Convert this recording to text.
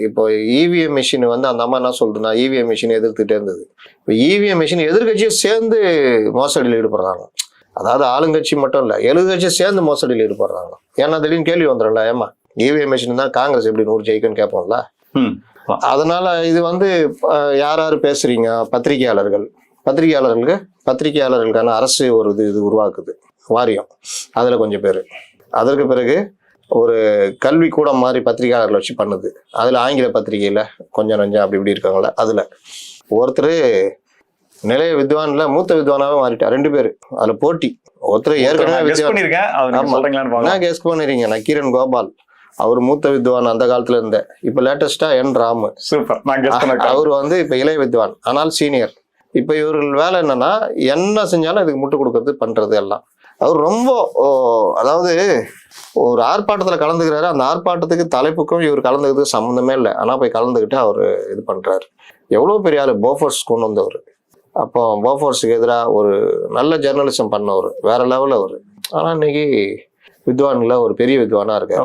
இப்போ EVM machine வந்து அந்த அம்மா என்ன சொல்றதுன்னா இவிஎம் மிஷின் எதிர்த்துட்டே இருந்தது. இப்போ இவிஎம் மிஷின் எதிர்கட்சியும் சேர்ந்து மோசடியில் ஈடுபடுறாங்க. அதாவது ஆளுங்கட்சி மட்டும் இல்லை, எதிர்கட்சியும் சேர்ந்து மோசடியில் ஈடுபடுறாங்க. ஏன்னா திடீர்னு கேள்வி வந்துடும்ல, ஏமா இவிஎம் மிஷின் தான் காங்கிரஸ் எப்படி 100 ஜெயிக்குன்னு கேட்போம்ல. அதனால இது வந்து யார் யார் பேசுறீங்க, பத்திரிகையாளர்களுக்கான அரசு ஒரு இது உருவாக்குது வாரியம், அதுல கொஞ்சம் பேர். அதற்கு பிறகு ஒரு கல்வி கூடம் மாதிரி பத்திரிகையாளர்களை வச்சு பண்ணுது. அதுல ஆங்கில பத்திரிகையில கொஞ்சம் அப்படி இப்படி இருக்காங்களே, அதுல ஒருத்தர் நிலைய வித்வான்ல மூத்த வித்வானாவே மாறிட்டா. 2 பேரு அதுல போட்டி. ஒருத்தர் ஏற்கனவே கெஸ் பண்ணிருக்கீங்க, நக்கீரன் கோபால், அவர் மூத்த வித்வான் அந்த காலத்துல இருந்த. இப்ப லேட்டஸ்டா என் ராமு, அவர் வந்து இப்ப இளைய வித்வான் ஆனால் சீனியர். இப்ப இவர்கள் வேலை என்னன்னா என்ன செஞ்சாலும் இதுக்கு முட்டு கொடுக்கறது பண்றது எல்லாம். அவர் ரொம்ப அதாவது ஒரு ஆர்ப்பாட்டத்துல கலந்துக்கிறாரு, அந்த ஆர்ப்பாட்டத்துக்கு தலைப்புக்கும் இவர் கலந்துக்கிறதுக்கு சம்மந்தமே இல்லை, ஆனா போய் கலந்துக்கிட்டு அவர் இது பண்றாரு. எவ்வளவு பெரிய ஆளு, போஃபோர்ஸ் கொண்டு வந்தவர். அப்போ போஃபோர்ஸுக்கு எதிராக ஒரு நல்ல ஜெர்னலிசம் பண்ணவர், வேற லெவலில் அவர். ஆனா இன்னைக்கு வித்வான்ல ஒரு பெரிய வித்வானா இருக்காரு.